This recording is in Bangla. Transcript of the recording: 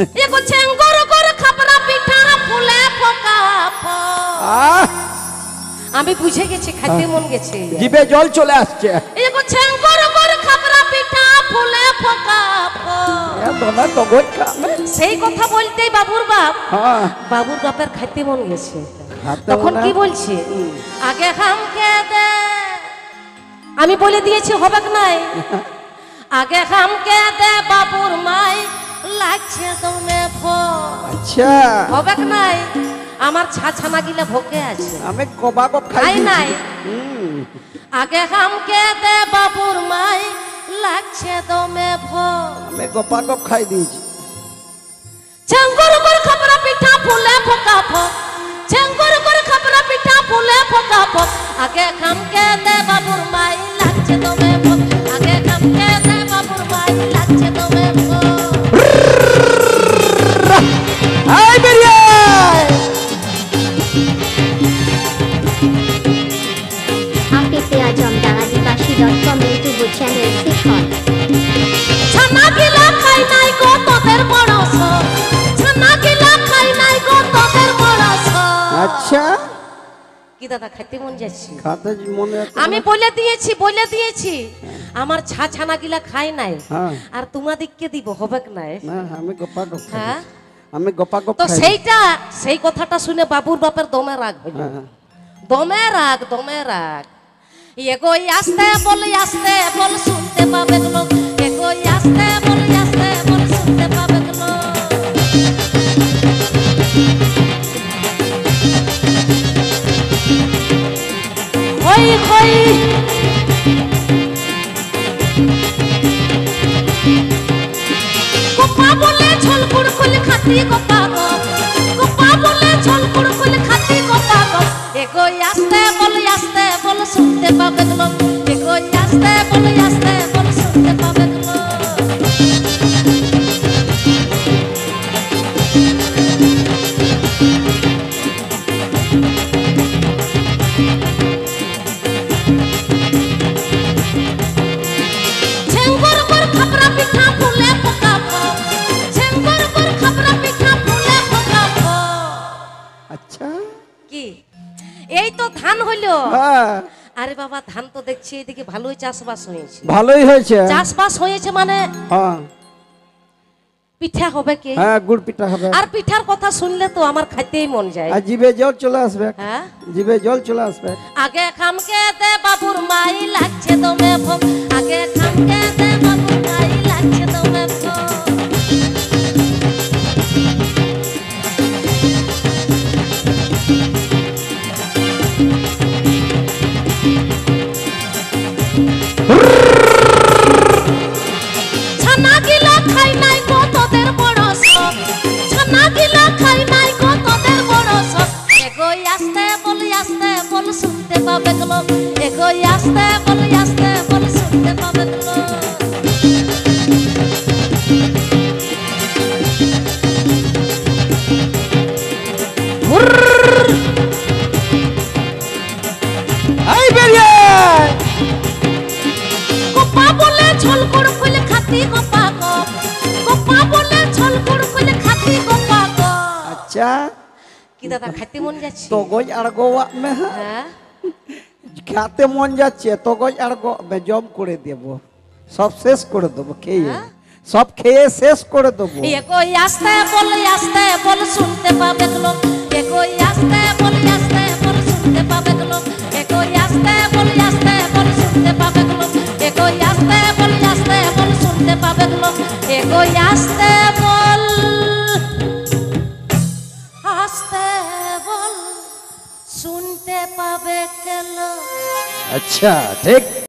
এগো চেঙ্গর গর খাপরা পিঠা ফুলে ফোকা ফো। আমি বুঝে গেছি, খাইতে মন গেছে, জিভে জল চলে আসছে। এগো চেঙ্গর গর খাপরা পিঠা ফুলে ফোকা ফো। দোনা তো গোট খাবে। সেই কথা বলতেই বাবুর বাপের খাইতে মন গেছে। তখন কি বলছে, আগে হামকে দে। আমি বলে দিয়েছি হবে নাই, আগে হামকে দে বাবুর মাই লাগছে দমে ভো। আচ্ছা হবে নাই, আমার ছাছানা গিলা ভোকে আছে, আমি কবাব খাই নাই। আগে হামকে দে বাবুর মাই লাগছে দমে ভো। আমি গোপাগপ খাই দিয়েছি। চেঙ্গর গর খাপরা পিঠা ফুলে ফোকা ফো। চেঙ্গর গর খাপরা পিঠা ফুলে ফোকা ফো। আগে হামকে দে বাবুর মাই লাগছে দমে ভো। আগে হামকে দে বাবুর মাই লাগছে দমে ভো। আই বেরিয়ে আপনি আজমদা আদিবাসী.com ইউটিউব চ্যানেল শিখন। ছানা গিলা খাই নাই গো তোদের বড় সব। ছানা গিলা খাই নাই গো তোদের বড় সব। আচ্ছা কি দাদা খাইতে মন যাচ্ছে? খাতে মনে আছে। আমি বলে দিয়েছি আমার ছানা গিলা খাই নাই, আর তোমাদিককে দিব হবে নাই। না আমি গোপাগপ খাই। হ্যাঁ আমি গোপাগপ তো খাই। সেই কথাটা শুনে বাবুর বাপের দমে রাগ হইল। দমে রাগ। এগো আসতে বল শুনতে পাবে লোক। এগো আসতে বল শুনতে পাবে লোক। হই হই গোপা বলে ঝলকুড় খুলে খাতি গোপা গো। গোপা বলে ঝলকুড় খুলে খাতি গোপা গো। এগো আসতে বল শুনতে পাবে লোক। এগো আসতে বল শুনতে পাবে লোক। চেঙ্গর গর খাপরা পিঠা ফুলে ফোকা ফো। চেঙ্গর গর খাপরা পিঠা ফুলে ফোকা ফো। আচ্ছা কি এই তো ধান হইলো। হ্যাঁ আরে বাবা, ধান তো দেখছি এদিকে ভালোই চাষবাস হয়েছে। ভালোই হয়েছে। চাষবাস হয়েছে মানে হ্যাঁ পিঠা হবে কি? হ্যাঁ গুড় পিঠা হবে। আর পিঠার কথা শুনলে তো আমার খাইতেই মন যায়। আর জিভে জল চলে আসবে। হ্যাঁ জিভে জল চলে আসবে। আগে খামকে দে বাবুর মাই লাগছে দমে ভোগ। আগে খামকে দে বাবুর মাই লাগছে দমে ভোগ। ছানা গিলা খাই নাই গো তোদের বড় সব। ছানা গিলা খাই নাই গো তোদের বড় সব। এগো আসতে বল শুনতে পাবে লোক। এগো আসতে বল শুনতে পাবে লোক। আই বেরিয়ে গোপা বলে ঝলকুড় খুলে খাতি গোপা গো। গোপা বলে ঝলকুড় খুলে খাতি গোপা গো। আচ্ছা কি দাদা খাইতে মন যাচ্ছে? তো গজ আড়গোয়া মে হ্যাঁ খাতে মন যাচ্ছে তো গজ আড়গো মে জম করে দেব। সব শেষ করে দেবো খেয়ে। সব খেয়ে শেষ করে দেবো। এগো আসতে বল শুনতে পাবে লোক। এগো আসতে বল শুনতে পাবে লোক। এগো আসতে বল শুনতে পাবে লোক। এগো আসতে বল শুনতে পাবে লোক। এগো আসতে বল শুনতে পাবে লোক। আচ্ছা ঠিক।